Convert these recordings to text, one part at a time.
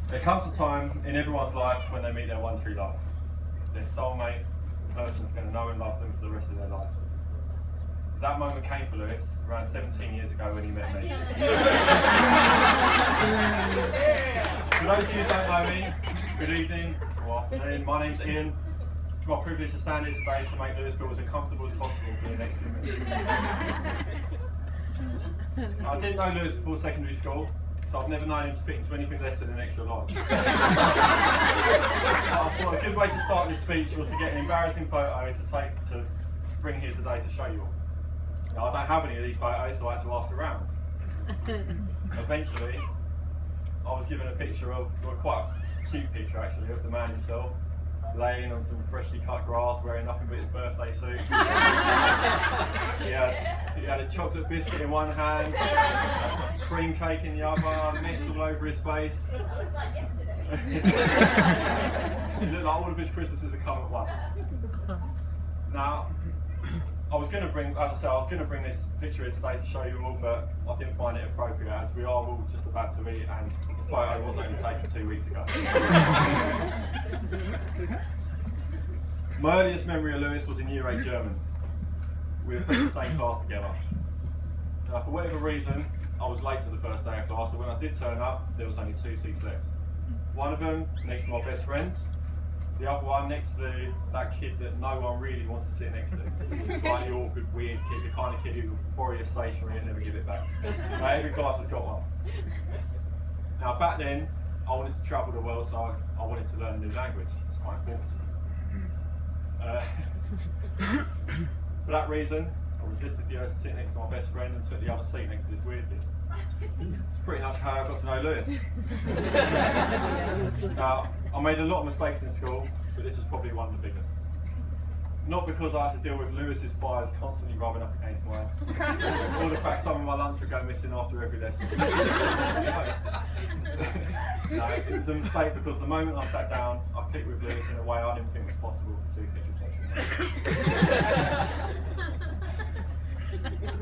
There comes a time in everyone's life when they meet their one true love. Their soulmate, the person who's going to know and love them for the rest of their life. That moment came for Louis around 17 years ago when he met me. For those of you who don't know me, good evening or afternoon. My name's Ian. It's my privilege to stand here today to make Louis feel as comfortable as possible for the next few minutes. I didn't know Louis before secondary school, so I've never known him to fit into anything less than an extra large. I thought a good way to start this speech was to get an embarrassing photo to bring here today to show you all. Now, I don't have any of these photos, so I had to ask around. Eventually, I was given a picture of, well, quite a cute picture actually, of the man himself, laying on some freshly cut grass, wearing nothing but his birthday suit. He had a chocolate biscuit in one hand, cream cake in the other, mist all over his face. It was like yesterday. It looked like all of his Christmases had come at once. Now, I was going to bring this picture here today to show you all, but I didn't find it appropriate as we are all just about to eat and the photo was only taken 2 weeks ago. My earliest memory of Louis was in Year 8 German. We were in the same class together. Now, for whatever reason, I was late to the first day of class, so when I did turn up, there was only 2 seats left. One of them next to my best friends, the other one next to that kid that no one really wants to sit next to. Slightly awkward, weird kid, the kind of kid who will borrow your stationery and never give it back. Now, every class has got one. Now, back then, I wanted to travel the world, so I wanted to learn a new language. It's quite important to me. For that reason, I resisted the urge to sit next to my best friend and took the other seat next to this weird kid. It's pretty much how I got to know Louis. Now, I made a lot of mistakes in school, but this was probably one of the biggest. Not because I had to deal with Lewis's fires constantly rubbing up against mine, or the fact some of my lunch would go missing after every lesson. No, it was a mistake because the moment I sat down, I clicked with Louis in a way I didn't think was possible for 2 heterosexual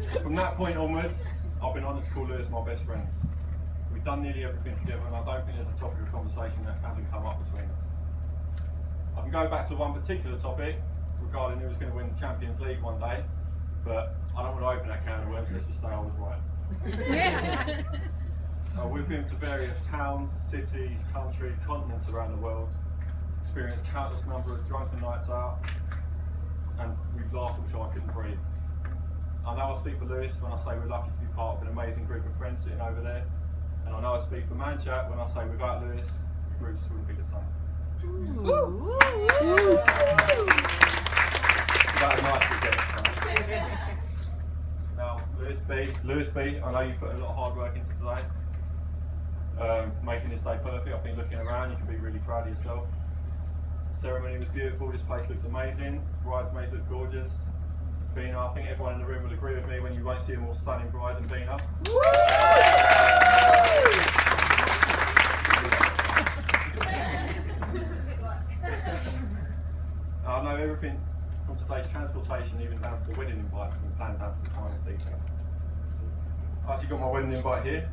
men. From that point onwards, I've been honest to call Louis my best friend. We've done nearly everything together, and I don't think there's a topic of conversation that hasn't come up between us. I can go back to one particular topic regarding who was going to win the Champions League one day, but I don't want to open that can of worms. Let's just say I was right. We've been to various towns, cities, countries, continents around the world, experienced countless number of drunken nights out, and we've laughed until I couldn't breathe. I know I speak for Louis when I say we're lucky to be part of an amazing group of friends sitting over there, and I know I speak for Manchat when I say without Louis, the group just wouldn't be the same. That was nice to get. Now, Louis B, I know you put a lot of hard work into today, making this day perfect. I think looking around, you can be really proud of yourself. The ceremony was beautiful, this place looks amazing, bridesmaids look gorgeous. Beena, I think everyone in the room will agree with me when you won't see a more stunning bride than Beena. I know everything from today's transportation, even down to the wedding invites, has been planned down to the finest detail. I've actually got my wedding invite here.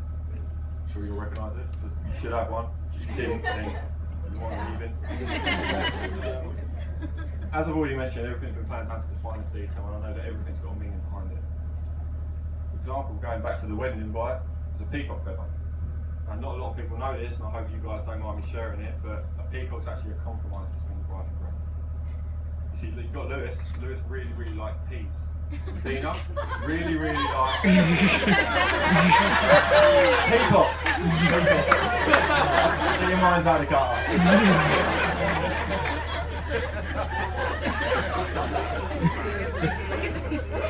I'm sure you'll recognise it, but you should have one. If you didn't, then you want to leave it. As I've already mentioned, everything's been planned down to the finest detail, and I know that everything's got a meaning behind it. For example, going back to the wedding invite, there's a peacock feather. And not a lot of people know this, and I hope you guys don't mind me sharing it, but a peacock's actually a compromise between the bride and groom. You see, you've got Louis. Louis really, really likes peas. Beena really, really likes peacocks. Get your minds out of the gutter.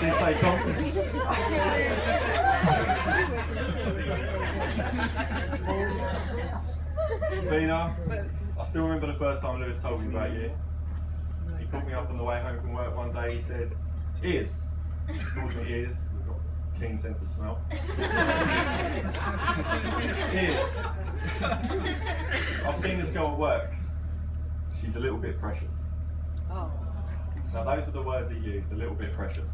Did say Beena, I still remember the first time Louis told me about you. He called me up on the way home from work one day. He said, "Ears." He calls me ears. We've got a keen sense of smell. Ears. I've seen this girl at work. She's a little bit precious. Oh. Now those are the words he used, a little bit precious.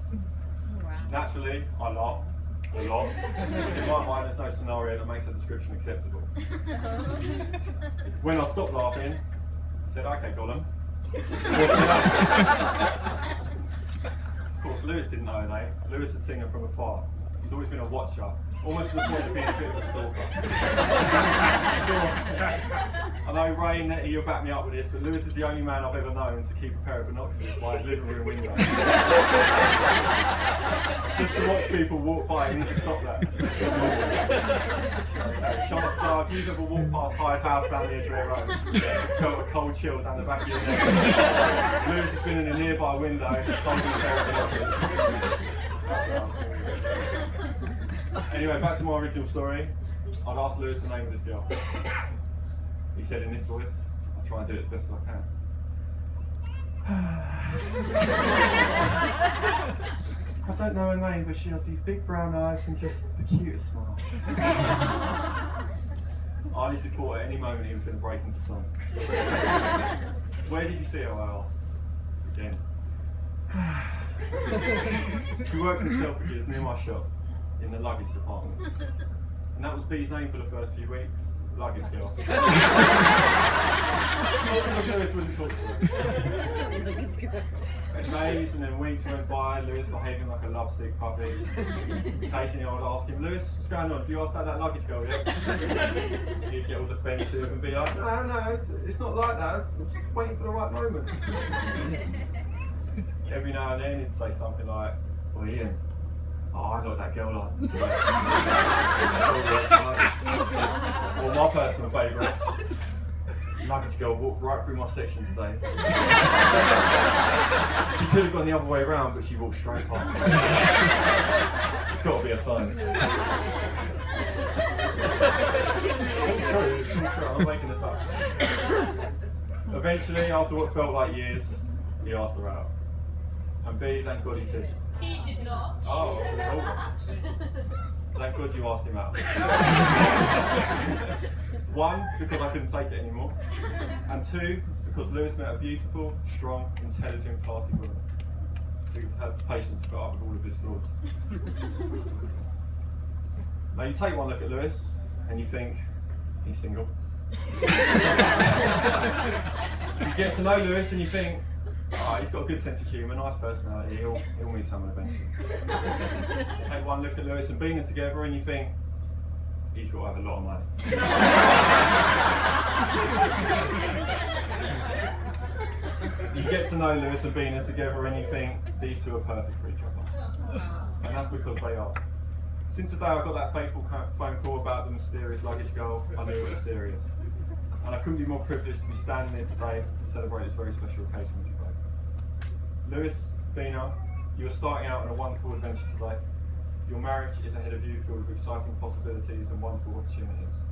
Wow. Naturally, I laughed a lot, because in my mind there's no scenario that makes a description acceptable. When I stopped laughing, I said, okay, Gollum. Of course, Louis didn't know her name. Louis had seen her from afar. He's always been a watcher, almost to the point of being a bit of a stalker. Sure. I know Ray, Nettie, you'll back me up with this, but Louis is the only man I've ever known to keep a pair of binoculars by his living room window. Just to watch people walk by, you need to stop that. Chances are, if you've ever walked past Hyde House down the Edgware Road, felt a cold chill down the back of your neck. Louis has been in a nearby window holding a pair of binoculars. That's nice. Anyway, back to my original story. I'd asked Louis the name of this girl. He said in this voice, I'll try and do it as best as I can. I don't know her name, but she has these big brown eyes and just the cutest smile. I honestly thought at any moment he was going to break into song. Where did you see her, I asked. Again. She worked in Selfridges near my shop, in the luggage department. And that was Bee's name for the first few weeks, luggage girl. Because Louis wouldn't talk to her. Days and then weeks went by, Louis behaving like a lovesick puppy. Occasionally I would ask him, Louis, what's going on? Have you asked that luggage girl yet? He'd get all defensive and be like, no, it's not like that, I'm just waiting for the right moment. Every now and then he'd say something like, well Ian, I like that girl like today. Or my personal favourite, luggage girl walked right through my section today. She could have gone the other way around, but she walked straight past me. It's got to be a sign. It's all true, I'm not making this up. Eventually, after what felt like years, he asked her out. And B, thank God he said. He did not. Oh, thank God you asked him out. One, because I couldn't take it anymore. And two, because Louis met a beautiful, strong, intelligent, classy woman who had the patience to put up with all of his flaws. Now you take one look at Louis and you think, he's single. You get to know Louis and you think, oh, he's got a good sense of humour, nice personality, he'll meet someone eventually. Take one look at Louis and Beena together and you think, he's got to have a lot of money. You get to know Louis and Beena together and you think, these two are perfect for each other. And that's because they are. Since the day I got that fateful phone call about the mysterious luggage girl, I knew it was serious. And I couldn't be more privileged to be standing here today to celebrate this very special occasion with you both. Louis, Beena, you are starting out on a wonderful adventure today. Your marriage is ahead of you, filled with exciting possibilities and wonderful opportunities.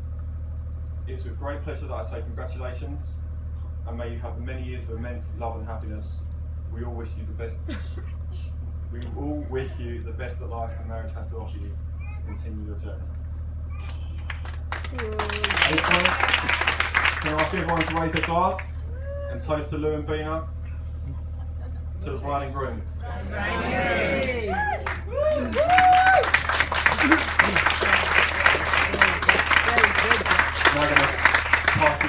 It is with great pleasure that I say congratulations, and may you have the many years of immense love and happiness. We all wish you the best. We all wish you the best that life and marriage has to offer you to continue your journey. Can I ask everyone to raise their glass and toast to Louis and Beena, to the bride and groom. Now I'm going to pass you